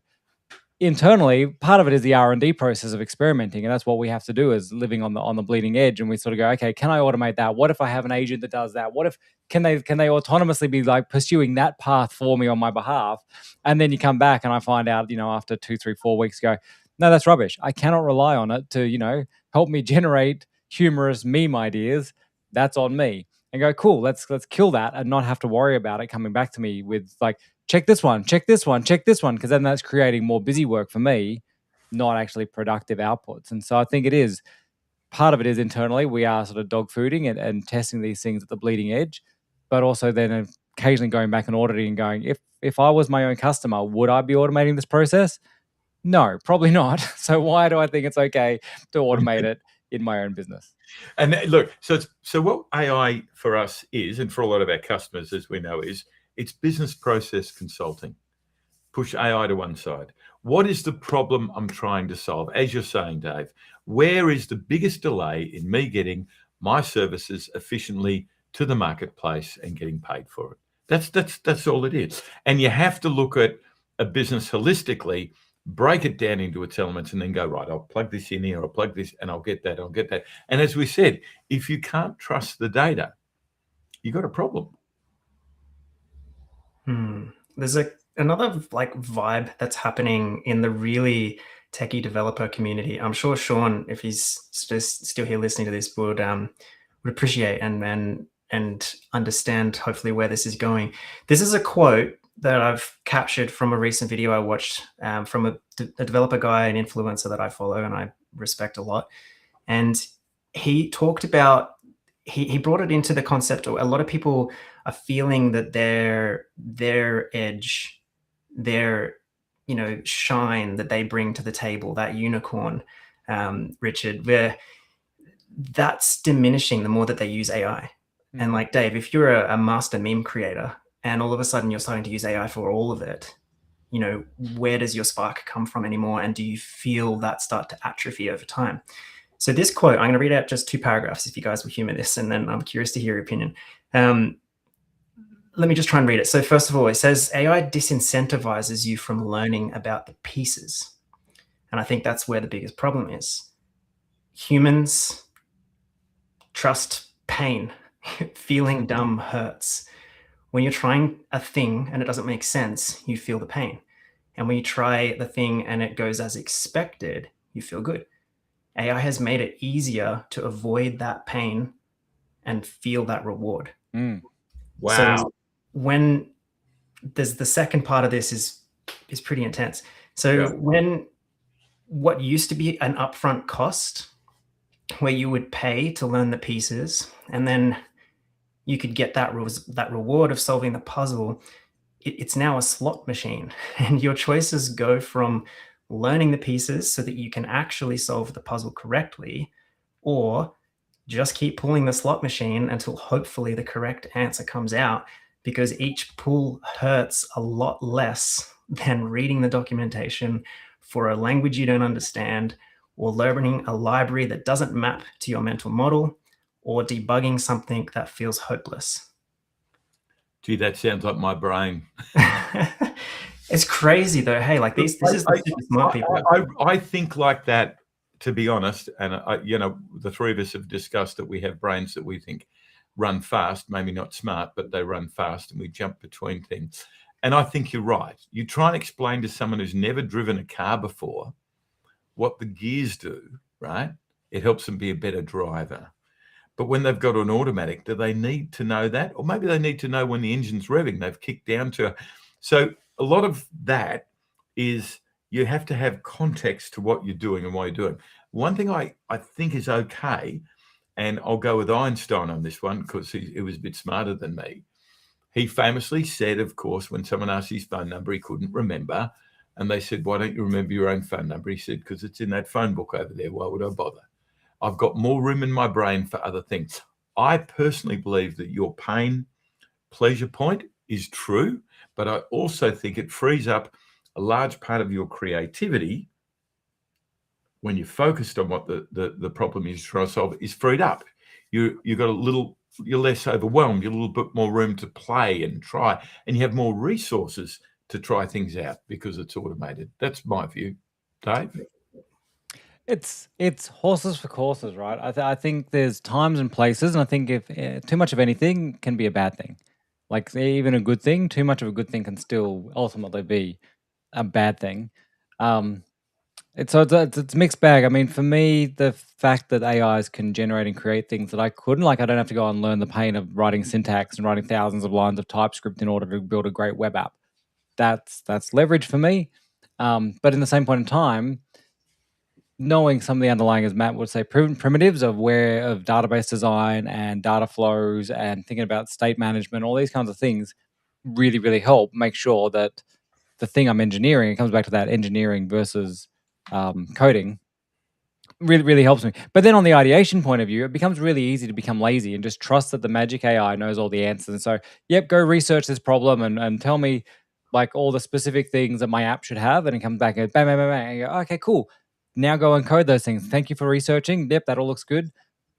Internally, part of it is the R&D process of experimenting, and that's what we have to do is living on the bleeding edge. And we sort of go, okay, can I automate that? What if I have an agent that does that? What if can they autonomously be like pursuing that path for me on my behalf? And then you come back and I find out, after 2, 3, 4 weeks, go, no, that's rubbish. I cannot rely on it to help me generate humorous meme ideas. That's on me. And go, cool, let's kill that and not have to worry about it coming back to me with like, check this one, because then that's creating more busy work for me, not actually productive outputs. And so I think part of it is internally, we are sort of dog fooding and testing these things at the bleeding edge, but also then occasionally going back and auditing and going, if I was my own customer, would I be automating this process? No, probably not. So why do I think it's okay to automate it in my own business? And look, so what AI for us is, and for a lot of our customers, as we know, is it's business process consulting. Push AI to one side. What is the problem I'm trying to solve? As you're saying, Dave, where is the biggest delay in me getting my services efficiently to the marketplace and getting paid for it? That's all it is. And you have to look at a business holistically, break it down into its elements, and then go, right, I'll plug this in here, I'll plug this, and I'll get that. And as we said, if you can't trust the data, you've got a problem. There's another vibe that's happening in the really techie developer community. I'm sure Sean, if he's still here listening to this, would appreciate and understand hopefully where this is going. This is a quote that I've captured from a recent video I watched from a developer guy, an influencer that I follow and I respect a lot. And he talked about, he brought it into the concept of a lot of people are feeling that their edge, their shine that they bring to the table, that unicorn, Richard, where that's diminishing the more that they use AI. And like Dave, if you're a master meme creator and all of a sudden you're starting to use AI for all of it, where does your spark come from anymore? And do you feel that start to atrophy over time? So this quote, I'm going to read out just 2 paragraphs if you guys will humor this, and then I'm curious to hear your opinion. Let me just try and read it. So first of all, it says, AI disincentivises you from learning about the pieces. And I think that's where the biggest problem is. Humans trust pain. Feeling dumb hurts. When you're trying a thing and it doesn't make sense, you feel the pain. And when you try the thing and it goes as expected, you feel good. AI has made it easier to avoid that pain and feel that reward. Wow. So when there's the second part of this is pretty intense. So when what used to be an upfront cost where you would pay to learn the pieces and then you could get that reward of solving the puzzle, it's now a slot machine. And your choices go from learning the pieces so that you can actually solve the puzzle correctly, or just keep pulling the slot machine until hopefully the correct answer comes out, because each pull hurts a lot less than reading the documentation for a language you don't understand, or learning a library that doesn't map to your mental model, or debugging something that feels hopeless. Gee, that sounds like my brain. It's crazy though. Hey, like this is the super smart people. I think like that to be honest, and the three of us have discussed that we have brains that we think run fast, maybe not smart, but they run fast, and we jump between things. And I think you're right. You try and explain to someone who's never driven a car before what the gears do, right? It helps them be a better driver. But when they've got an automatic, do they need to know that? Or maybe they need to know when the engine's revving, they've kicked down to. So a lot of that is you have to have context to what you're doing and why you're doing. One thing I think is okay, and I'll go with Einstein on this one because he was a bit smarter than me. He famously said, of course, when someone asked his phone number, he couldn't remember. And they said, why don't you remember your own phone number? He said, because it's in that phone book over there. Why would I bother? I've got more room in my brain for other things. I personally believe that your pain pleasure point is true, but I also think it frees up a large part of your creativity when you're focused on what the problem is trying to solve is freed up. You've got you're less overwhelmed. You're a little bit more room to play and try, and you have more resources to try things out because it's automated. That's my view. Dave? It's horses for courses, right? I think there's times and places, and I think if too much of anything can be a bad thing. Like even a good thing, too much of a good thing can still ultimately be a bad thing. It's a mixed bag. I mean, for me, the fact that AIs can generate and create things that I couldn't, like I don't have to go and learn the pain of writing syntax and writing thousands of lines of TypeScript in order to build a great web app. That's leverage for me. But in the same point in time, knowing some of the underlying, as Matt would say, primitives of database design and data flows and thinking about state management, all these kinds of things really, really help make sure that the thing I'm engineering, it comes back to that engineering versus coding, really, really helps me. But then on the ideation point of view, it becomes really easy to become lazy and just trust that the magic AI knows all the answers. And so, yep, go research this problem and tell me like all the specific things that my app should have. And it comes back and bang, bang, bang, bang. And you go, okay, cool. Now go and code those things. Thank you for researching. Yep, that all looks good.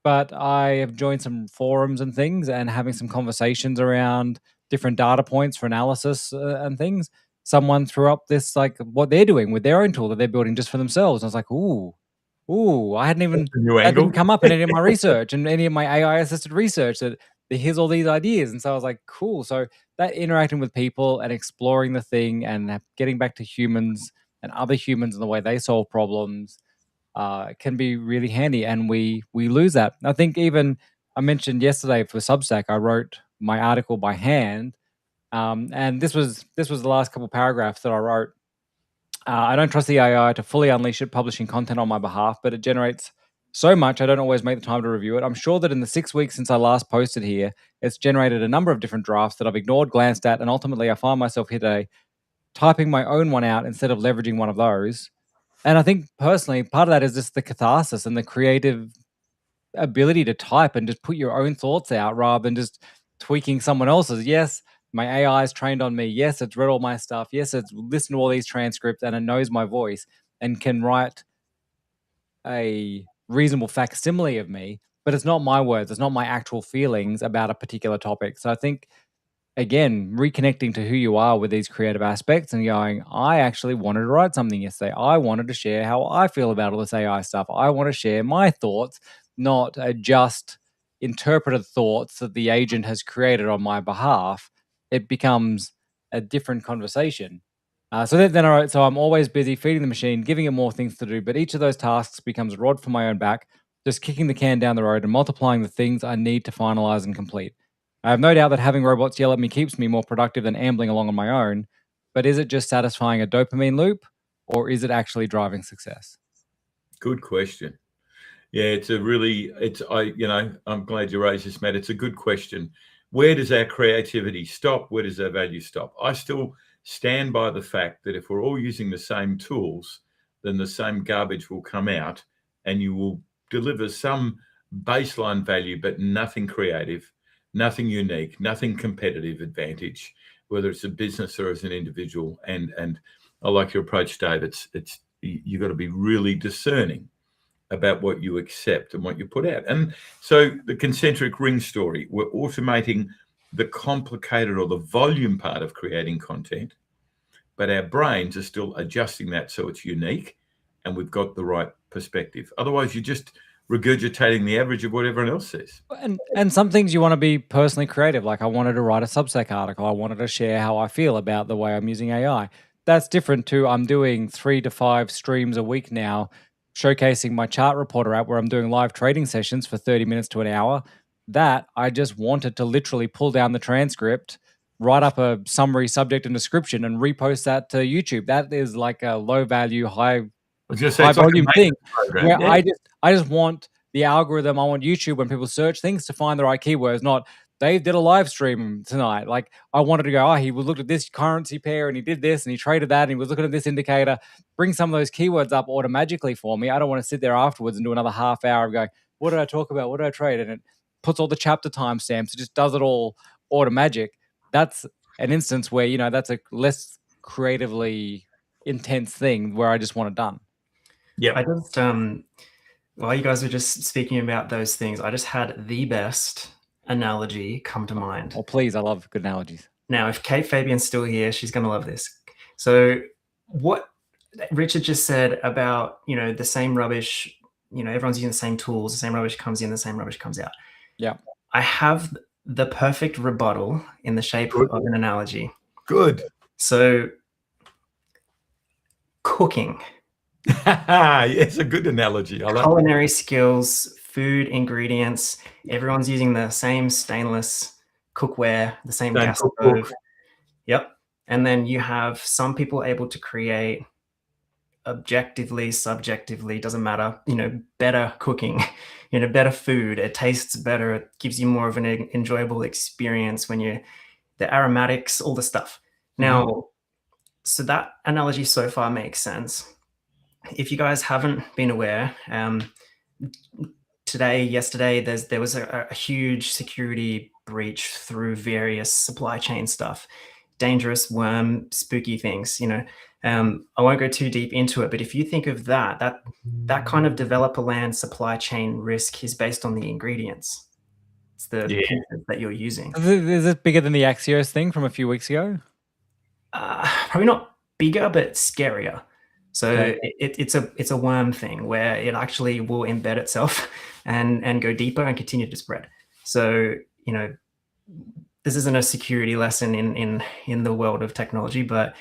But I have joined some forums and things and having some conversations around different data points for analysis and things. Someone threw up this, like what they're doing with their own tool that they're building just for themselves. And I was like, ooh, I hadn't even, that didn't come up in any of my research and any of my AI assisted research that here's all these ideas. And so I was like, cool. So that interacting with people and exploring the thing and getting back to humans and other humans and the way they solve problems can be really handy. And we lose that. I think even I mentioned yesterday for Substack, I wrote my article by hand. And this was the last couple paragraphs that I wrote. I don't trust the AI to fully unleash it, publishing content on my behalf, but it generates so much I don't always make the time to review it. I'm sure that in the 6 weeks since I last posted here, it's generated a number of different drafts that I've ignored, glanced at, and ultimately I find myself here today typing my own one out instead of leveraging one of those. And I think personally, part of that is just the catharsis and the creative ability to type and just put your own thoughts out rather than just tweaking someone else's. Yes, my AI is trained on me. Yes, it's read all my stuff. Yes, it's listened to all these transcripts and it knows my voice and can write a reasonable facsimile of me, but it's not my words. It's not my actual feelings about a particular topic. So I think, again, reconnecting to who you are with these creative aspects and going, I actually wanted to write something yesterday. I wanted to share how I feel about all this AI stuff. I want to share my thoughts, not just interpreted thoughts that the agent has created on my behalf. It becomes a different conversation. So I'm always busy feeding the machine, giving it more things to do, but each of those tasks becomes a rod for my own back, just kicking the can down the road and multiplying the things I need to finalize and complete. I have no doubt that having robots yell at me keeps me more productive than ambling along on my own, but is it just satisfying a dopamine loop, or is it actually driving success? Good question. Yeah, I'm glad you raised this, Matt. It's a good question. Where does our creativity stop? Where does our value stop? I still stand by the fact that if we're all using the same tools, then the same garbage will come out and you will deliver some baseline value, but nothing creative, nothing unique, nothing competitive advantage, whether it's a business or as an individual. And I like your approach, Dave. It's you've got to be really discerning about what you accept and what you put out. And so the concentric ring story, we're automating the complicated or the volume part of creating content, but our brains are still adjusting that so it's unique and we've got the right perspective. Otherwise, you're just regurgitating the average of what everyone else says. And some things you want to be personally creative. Like I wanted to write a Substack article. I wanted to share how I feel about the way I'm using AI. That's different to I'm doing 3 to 5 streams a week now, showcasing my chart reporter app where I'm doing live trading sessions for 30 minutes to an hour. That I just wanted to literally pull down the transcript, write up a summary, subject, and description, and repost that to YouTube. That is like a low value, high volume thing where I just want the algorithm. I want YouTube when people search things to find the right keywords, not Dave did a live stream tonight. Like I wanted to go, he looked at this currency pair and he did this and he traded that and he was looking at this indicator. Bring some of those keywords up automatically for me. I don't want to sit there afterwards and do another half hour of going, what did I talk about? What did I trade? And it puts all the chapter timestamps. It just does it all automatic. That's an instance where, that's a less creatively intense thing where I just want it done. Yeah. I just, while you guys were just speaking about those things, I just had the best analogy come to mind. Oh, please. I love good analogies. Now, if Kate Fabian's still here, she's going to love this. So what Richard just said about, the same rubbish, everyone's using the same tools, the same rubbish comes in, the same rubbish comes out. Yeah. I have the perfect rebuttal in the shape of an analogy. Good. So cooking. Yes, a good analogy. I like culinary skills, food ingredients. Everyone's using the same stainless cookware, the same gas stove. Yep. And then you have some people able to create objectively, subjectively, doesn't matter, better cooking, better food. It tastes better. It gives you more of an enjoyable experience when the aromatics, all the stuff. Now, so that analogy so far makes sense. If you guys haven't been aware, yesterday, there was a huge security breach through various supply chain stuff, dangerous worm, spooky things. I won't go too deep into it, but if you think of that kind of developer land supply chain risk is based on the ingredients. It's the pieces that you're using. Is it bigger than the Axios thing from a few weeks ago? Probably not bigger, but scarier. So it's a worm thing where it actually will embed itself and go deeper and continue to spread. So, this isn't a security lesson in the world of technology, but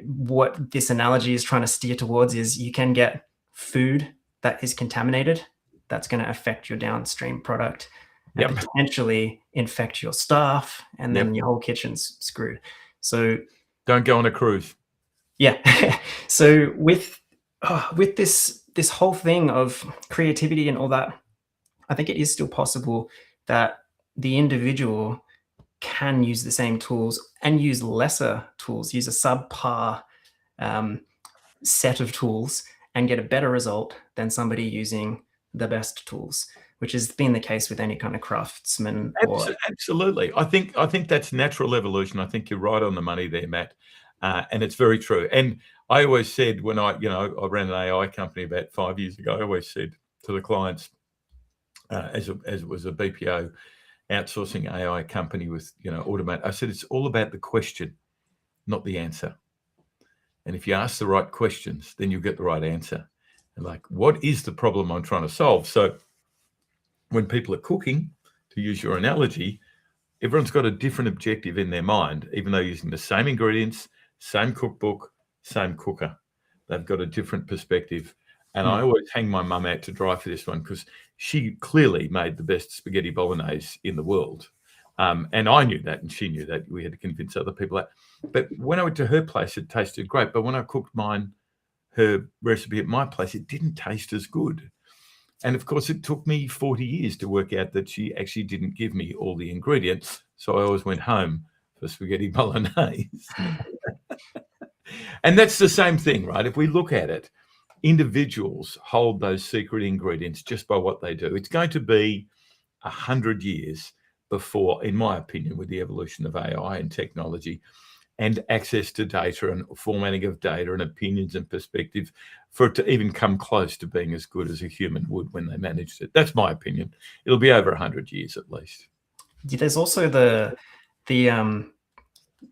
what this analogy is trying to steer towards is you can get food that is contaminated. That's going to affect your downstream product and potentially infect your staff, and then your whole kitchen's screwed. So don't go on a cruise. Yeah. So with this whole thing of creativity and all that, I think it is still possible that the individual can use the same tools and use lesser tools, use a subpar set of tools and get a better result than somebody using the best tools, which has been the case with any kind of craftsman. Absolutely. I think that's natural evolution. I think you're right on the money there, Matt. And it's very true. And I always said when I ran an AI company about 5 years ago, I always said to the clients, as it was a BPO outsourcing AI company with, automate, I said, it's all about the question, not the answer. And if you ask the right questions, then you'll get the right answer. And like, what is the problem I'm trying to solve? So when people are cooking, to use your analogy, everyone's got a different objective in their mind, even though using the same ingredients, same cookbook, same cooker. They've got a different perspective. And I always hang my mum out to dry for this one because she clearly made the best spaghetti bolognese in the world. And I knew that and she knew that. We had to convince other people that. But when I went to her place, it tasted great. But when I cooked her recipe at my place, it didn't taste as good. And of course, it took me 40 years to work out that she actually didn't give me all the ingredients. So I always went home for spaghetti bolognese. And that's the same thing, right? If we look at it, individuals hold those secret ingredients just by what they do. It's going to be 100 years before, in my opinion, with the evolution of AI and technology and access to data and formatting of data and opinions and perspective, for it to even come close to being as good as a human would when they managed it. That's my opinion. It'll be over 100 years at least. There's also the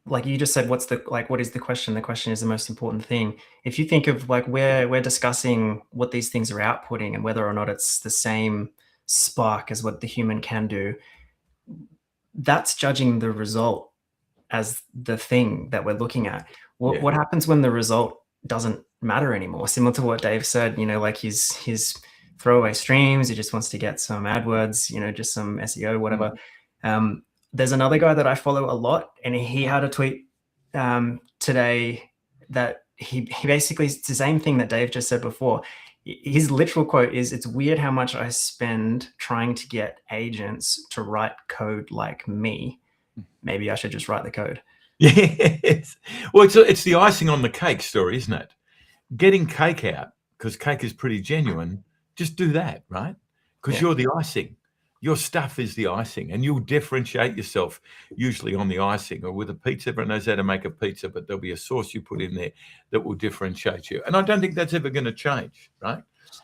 like you just said, what is the question? The question is the most important thing. If you think of like we're discussing what these things are outputting and whether or not it's the same spark as what the human can do, that's judging the result as the thing that we're looking at. What happens when the result doesn't matter anymore? Similar to what Dave said, like his throwaway streams, he just wants to get some AdWords, just some SEO, whatever. There's another guy that I follow a lot, and he had a tweet today that he basically, it's the same thing that Dave just said before. His literal quote is, "It's weird how much I spend trying to get agents to write code like me. Maybe I should just write the code." Yes. Well, it's the icing on the cake story, isn't it? Getting cake out, because cake is pretty genuine. Just do that, right? Because you're the icing. Your stuff is the icing, and you'll differentiate yourself usually on the icing. Or with a pizza, everyone knows how to make a pizza, but there'll be a sauce you put in there that will differentiate you. And I don't think that's ever going to change, right?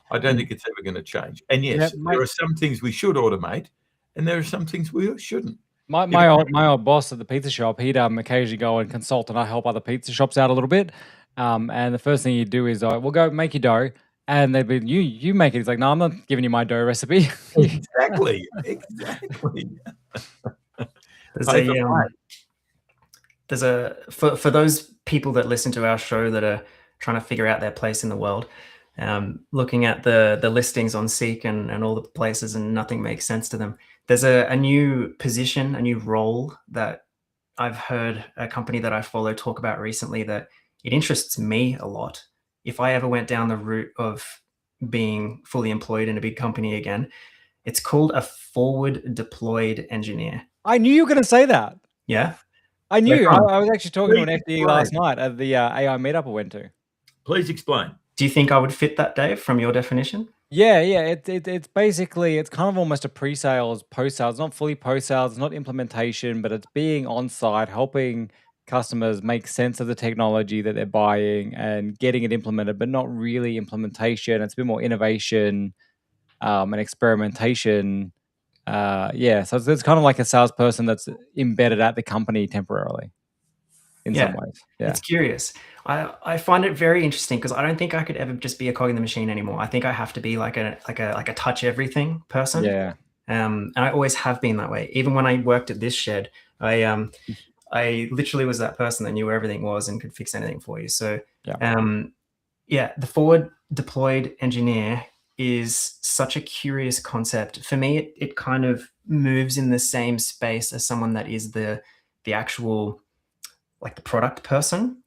I don't think it's ever going to change. And yes, there are some things we should automate, and there are some things we shouldn't. My old boss at the pizza shop, he'd occasionally go and consult, and I help other pizza shops out a little bit. And the first thing he'd do is, "We'll go make your dough," and they'd be, "You make it." He's like, "No, I'm not giving you my dough recipe." Exactly. For those people that listen to our show that are trying to figure out their place in the world, looking at the listings on Seek and all the places, and nothing makes sense to them. There's a new position, a new role that I've heard a company that I follow talk about recently that it interests me a lot. If I ever went down the route of being fully employed in a big company again, it's called a forward deployed engineer. I knew you were going to say that. Yeah? I knew. I was actually talking to an FDE last night at the AI meetup I went to. Please explain. Do you think I would fit that, Dave, from your definition? Yeah. It's basically, it's kind of almost a pre-sales, post-sales, not fully post-sales, it's not implementation, but it's being on site, helping customers make sense of the technology that they're buying and getting it implemented, but not really implementation. It's a bit more innovation and experimentation. So it's kind of like a salesperson that's embedded at the company temporarily in some ways. Yeah. It's curious. I find it very interesting because I don't think I could ever just be a cog in the machine anymore. I think I have to be like a touch everything person. Yeah. And I always have been that way. Even when I worked at this shed, I literally was that person that knew where everything was and could fix anything for you. So the forward deployed engineer is such a curious concept. For me, it kind of moves in the same space as someone that is the actual, like, the product person.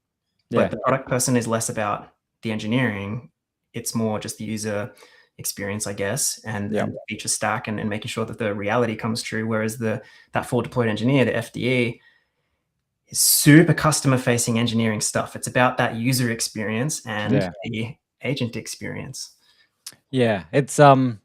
But the product person is less about the engineering. It's more just the user experience, I guess, and the feature stack and making sure that the reality comes true. Whereas that forward deployed engineer, the FDE, is super customer facing engineering stuff. It's about that user experience and the agent experience. Yeah, it's kind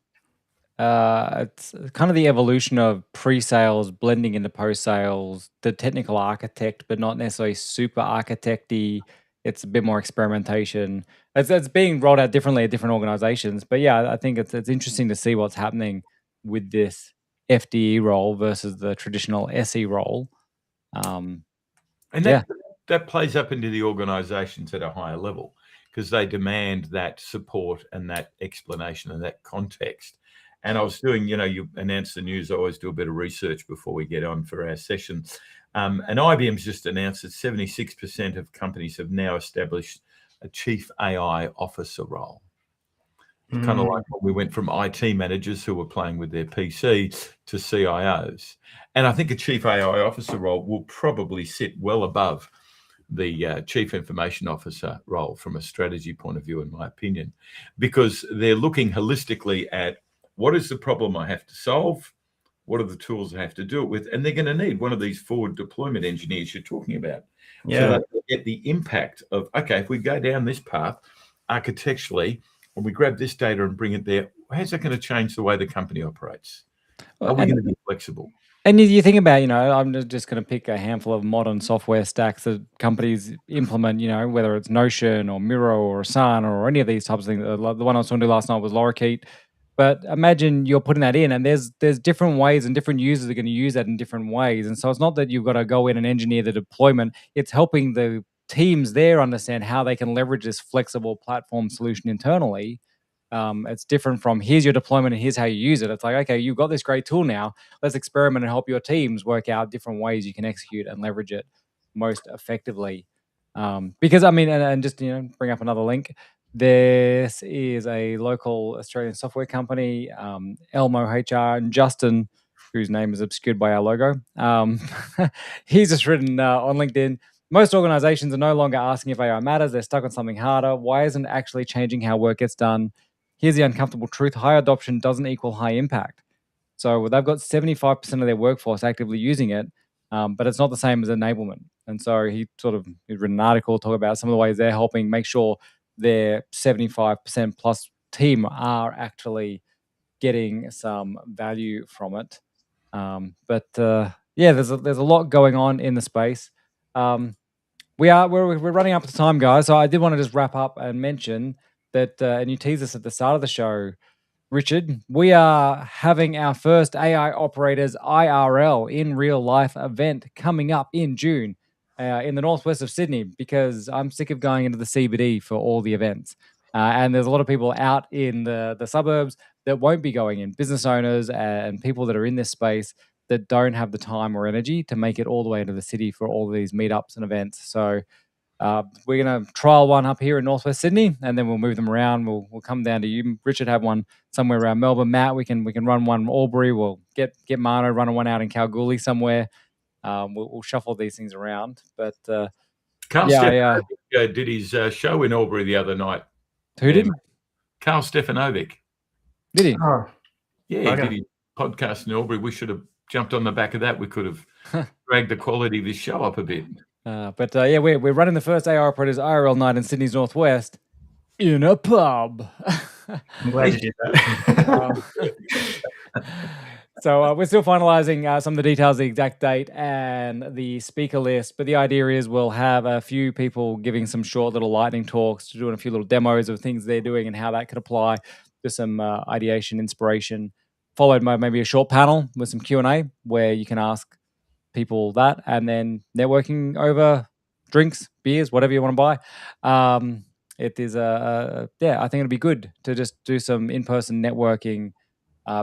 of the evolution of pre-sales blending into post-sales, the technical architect, but not necessarily super architecty. It's a bit more experimentation. It's being rolled out differently at different organizations. But yeah, I think it's interesting to see what's happening with this FDE role versus the traditional SE role. And that plays up into the organizations at a higher level because they demand that support and that explanation and that context. And I was doing, you announce the news. I always do a bit of research before we get on for our session. And IBM's just announced that 76% of companies have now established a chief AI officer role. It's kind of like when we went from IT managers who were playing with their PC to CIOs. And I think a chief AI officer role will probably sit well above the chief information officer role from a strategy point of view, in my opinion, because they're looking holistically at what is the problem I have to solve, what are the tools I have to do it with, and they're going to need one of these forward deployment engineers you're talking about. So that they get the impact of, okay, if we go down this path architecturally, and we grab this data and bring it there, how's that going to change the way the company operates? Are we going to be flexible? And you think about, I'm just going to pick a handful of modern software stacks that companies implement, whether it's Notion or Miro or Asana or any of these types of things. The one I was talking to last night was Lorikeet. But imagine you're putting that in, and there's different ways, and different users are going to use that in different ways. And so it's not that you've got to go in and engineer the deployment. It's helping the teams there understand how they can leverage this flexible platform solution internally. It's different from here's your deployment and here's how you use it. It's like, okay, you've got this great tool now. Let's experiment and help your teams work out different ways you can execute and leverage it most effectively. Because I mean, and just bring up another link. This is a local Australian software company, ELMO HR, and Justin, whose name is obscured by our logo. He's just written on LinkedIn. Most organizations are no longer asking if AI matters. They're stuck on something harder. Why isn't it actually changing how work gets done? Here's the uncomfortable truth. High adoption doesn't equal high impact. So they've got 75% of their workforce actively using it, but it's not the same as enablement. And so he's written an article talking about some of the ways they're helping make sure their 75% plus team are actually getting some value from it. There's a lot going on in the space. We're running up to time, guys. So I did want to just wrap up and mention that, and you teased us at the start of the show, Richard, we are having our first AI Operators IRL in real life event coming up in June in the northwest of Sydney, because I'm sick of going into the CBD for all the events. And there's a lot of people out in the suburbs that won't be going in, business owners and people that are in this space that don't have the time or energy to make it all the way into the city for all of these meetups and events. So we're going to trial one up here in northwest Sydney, and then we'll move them around. We'll come down to you, Richard. Have one somewhere around Melbourne. Matt, we can run one in Albury. We'll get Mano running one out in Kalgoorlie somewhere. We'll shuffle these things around. But Carl Stefanovic did his show in Albury the other night. Who did? Carl Stefanovic. Did he? Oh, yeah, he did his podcast in Albury. We should have jumped on the back of that. We could have dragged the quality of this show up a bit. We're running the first AI Operators IRL night in Sydney's northwest in a pub. I'm glad you did that. So we're still finalizing some of the details, the exact date and the speaker list. But the idea is we'll have a few people giving some short little lightning talks, doing a few little demos of things they're doing and how that could apply to some ideation, inspiration, followed by maybe a short panel with some Q&A where you can ask people that, and then networking over drinks, beers, whatever you want to buy. It is I think it'll be good to just do some in-person networking.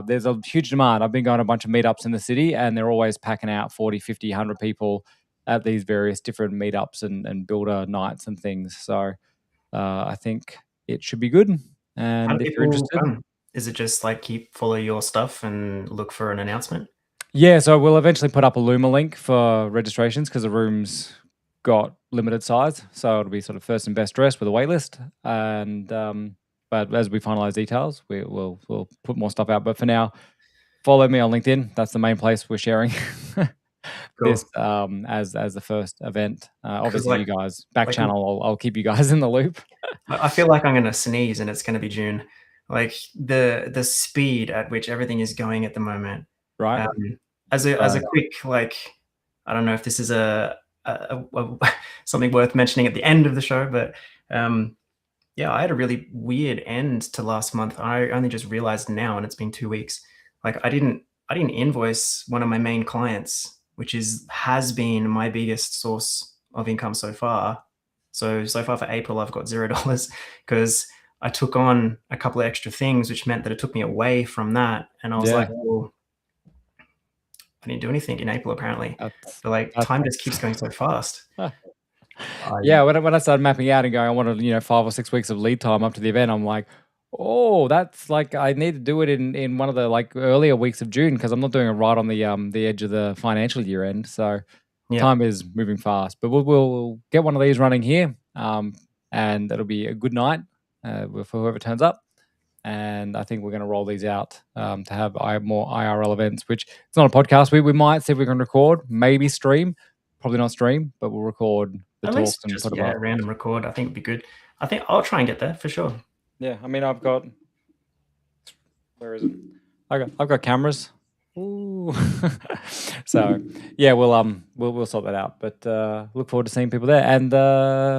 There's a huge demand. I've been going to a bunch of meetups in the city, and they're always packing out 40, 50, 100 people at these various different meetups and builder nights and things. So I think it should be good. And if you're interested, is it just like follow your stuff and look for an announcement? Yeah, so we'll eventually put up a Luma link for registrations because the room's got limited size. So it'll be sort of first and best dressed with a wait list. And but as we finalize details, we'll put more stuff out. But for now, follow me on LinkedIn. That's the main place we're sharing this as the first event. Obviously, you guys back channel. I'll keep you guys in the loop. I feel like I'm going to sneeze and it's going to be June. Like the speed at which everything is going at the moment. Right. As a quick, like, I don't know if this is a something worth mentioning at the end of the show, but I had a really weird end to last month. I only just realized now, and it's been 2 weeks. Like I didn't invoice one of my main clients, which has been my biggest source of income so far. So far for April, I've got $0 because I took on a couple of extra things, which meant that it took me away from that. And I was like, well, I didn't do anything in April, apparently. But time just keeps going so fast. When I started mapping out and going, I wanted 5 or 6 weeks of lead time up to the event, I'm like, oh, that's like I need to do it in one of the earlier weeks of June because I'm not doing it right on the edge of the financial year end. So time is moving fast. But we'll get one of these running here, and it'll be a good night for whoever turns up. And I think we're going to roll these out to have more IRL events, which it's not a podcast. We might see if we can record, maybe stream, probably not stream, but we'll record the talks and put them up. Random record. I think would be good. I think I'll try and get there for sure. Yeah, I mean, I've got. Where is it? I've got cameras. Ooh. So yeah, we'll sort that out. But look forward to seeing people there. And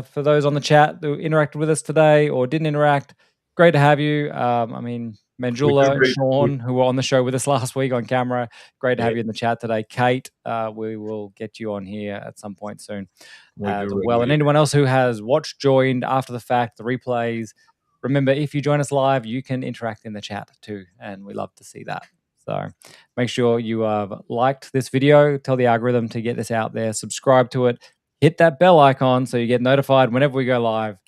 for those on the chat who interacted with us today or didn't interact, great to have you. I mean, Manjula, read- Sean, who were on the show with us last week on camera. Great to have you in the chat today. Kate, we will get you on here at some point soon as well. And anyone else who has watched, joined after the fact, the replays, remember, if you join us live, you can interact in the chat too, and we love to see that. So make sure you have liked this video, tell the algorithm to get this out there, subscribe to it, hit that bell icon so you get notified whenever we go live,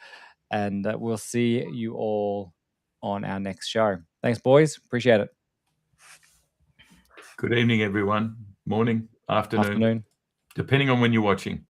and we'll see you all on our next show. Thanks, boys. Appreciate it. Good evening, everyone. Morning, afternoon, depending on when you're watching.